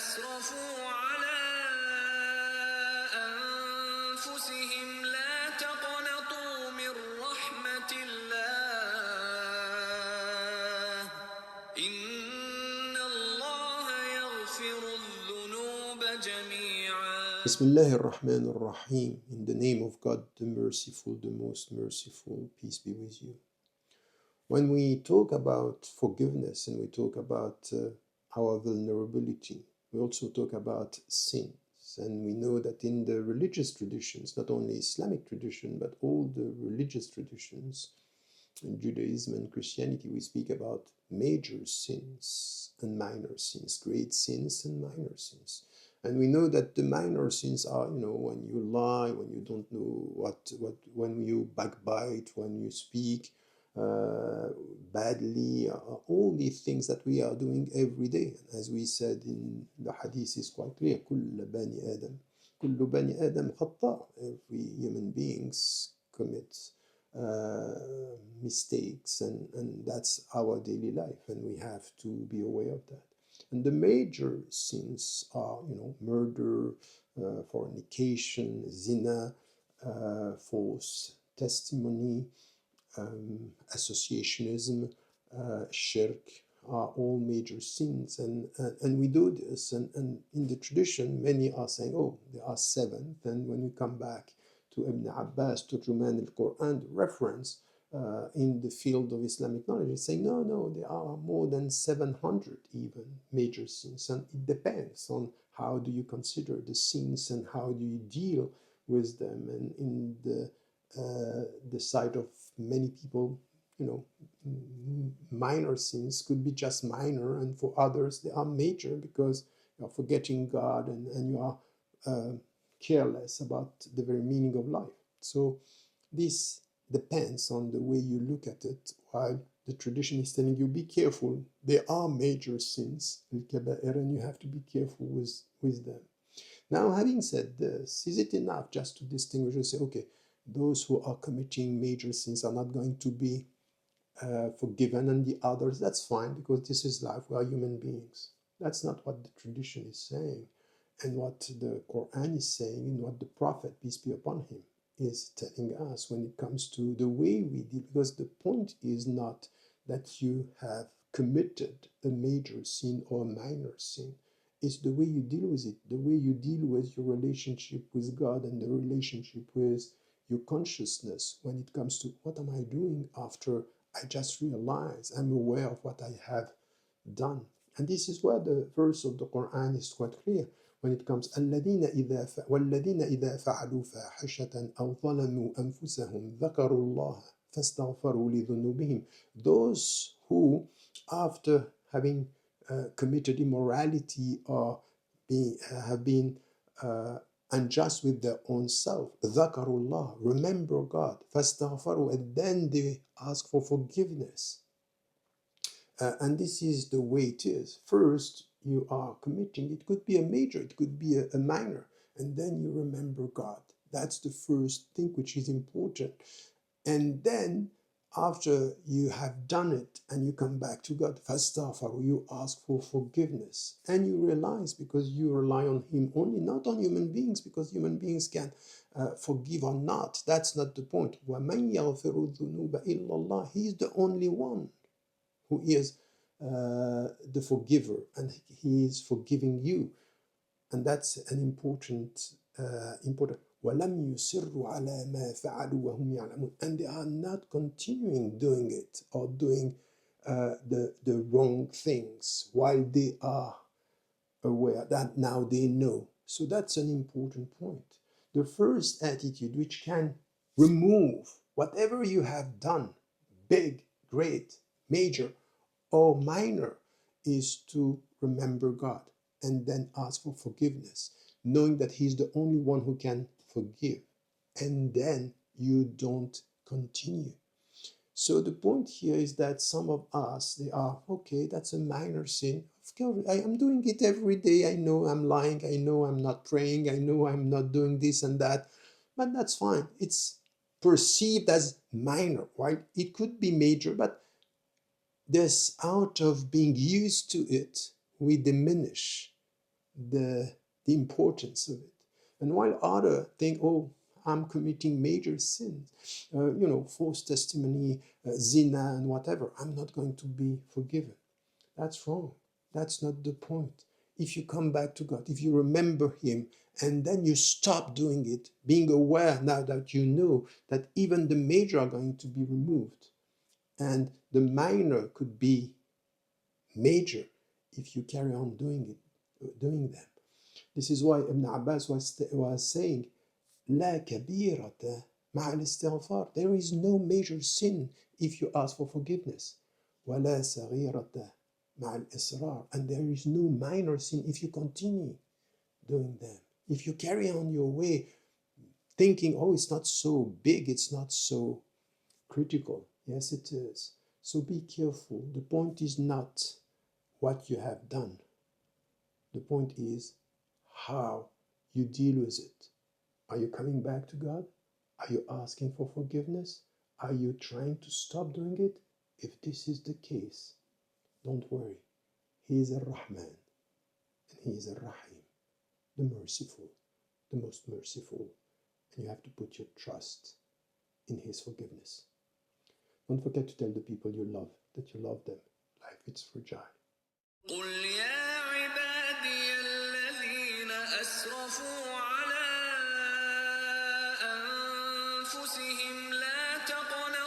أسرفوا على أنفسهم لا تقنطوا من رحمة الله إن الله يغفر الذنوب جميعا. Bismillah ar-Rahman ar-Rahim. In the name of God, the merciful, the most merciful, peace be with you. When we talk about forgiveness and we talk about our vulnerability, we also talk about sins. And we know that in the religious traditions, not only Islamic tradition, but all the religious traditions, in Judaism and Christianity, we speak about major sins and minor sins, great sins and minor sins. And we know that the minor sins are, when you lie, when you don't know when you backbite, when you speak badly, all these things that we are doing every day. As we said in the hadith, is quite clear, كل بني آدم خطاء. Every human beings commits mistakes, and that's our daily life, and we have to be aware of that. And the major sins are, murder, fornication, zina, false testimony, associationism, shirk, are all major sins, and we do this, and in the tradition many are saying, oh, there are 7, and when we come back to Ibn Abbas, to Turjuman al-Quran, the reference in the field of Islamic knowledge is saying, no, there are more than 700 even major sins, and it depends on how do you consider the sins and how do you deal with them. And in the sight of many people, minor sins could be just minor, and for others they are major because you are forgetting God and you are careless about the very meaning of life. So this depends on the way you look at it, while the tradition is telling you, be careful, there are major sins, al-kaba'ir, and you have to be careful with them. Now, having said this, is it enough just to distinguish and say, okay, those who are committing major sins are not going to be forgiven, and the others, that's fine, because this is life, we are human beings. That's not what the tradition is saying, and what the Quran is saying, and what the Prophet, peace be upon him, is telling us when it comes to the way we deal. Because the point is not that you have committed a major sin or a minor sin. It's the way you deal with it, the way you deal with your relationship with God and the relationship with your consciousness when it comes to what am I doing after I just realize I'm aware of what I have done. And this is where the verse of the Quran is quite clear when it comes وَالَّذِينَ إِذَا فَعَلُوا فَاحِشَةً أَوْ ظَلَمُوا أَنفُسَهُمْ ذَكَرُوا اللَّهَ فَاسْتَغْفَرُوا لِذُنُوبِهِمْ. Those who, after having committed immorality or have been unjust with their own self, ذَكَرُوا اللَّهَ, remember God, فَاسْتَغْفَرُوا, and then they ask for forgiveness. And this is the way it is. First, you are committing, it could be a major, it could be a minor, and then you remember God. That's the first thing which is important. And then, after you have done it and you come back to God, fastaghfaru, you ask for forgiveness. And you realize, because you rely on Him only, not on human beings, because human beings can forgive or not. That's not the point. وَمَنْ يَغْفِرُ الذُّنُوبَ إِلَّا اللَّهِ. He is the only one who is the forgiver, and He is forgiving you. And that's an important. وَلَمْ يُصِرُّوا عَلَى مَا فَعَلُوا وَهُمْ يَعْلَمُونَ. And they are not continuing doing it or doing the wrong things while they are aware that now they know. So that's an important point. The first attitude which can remove whatever you have done, big, great, major, or minor, is to remember God and then ask for forgiveness, knowing that He's the only one who can forgive. And then you don't continue. So the point here is that some of us, they are, okay, that's a minor sin. Of course, I am doing it every day. I know I'm lying. I know I'm not praying. I know I'm not doing this and that. But that's fine. It's perceived as minor, right? It could be major, but this, out of being used to it, we diminish the importance of it. And while others think, oh, I'm committing major sins, false testimony, zina, and whatever, I'm not going to be forgiven. That's wrong. That's not the point. If you come back to God, if you remember Him, and then you stop doing it, being aware now that you know that even the major are going to be removed, and the minor could be major if you carry on doing them. This is why Ibn Abbas was saying, لا كبيرة مع الاستغفار. There is no major sin if you ask for forgiveness. ولا صغيرة مع الإصرار. And there is no minor sin if you continue doing them. If you carry on your way thinking, oh, it's not so big, it's not so critical. Yes, it is. So be careful. The point is not what you have done. The point is how you deal with it. Are you coming back to God? Are you asking for forgiveness? Are you trying to stop doing it? If this is the case, don't worry. He is Ar-Rahman and He is Ar-Rahim, the merciful, the most merciful. And you have to put your trust in His forgiveness. Don't forget to tell the people you love that you love them. Life is fragile. قل يا عبادي الذين أسرفوا على أنفسهم لا تقنطوا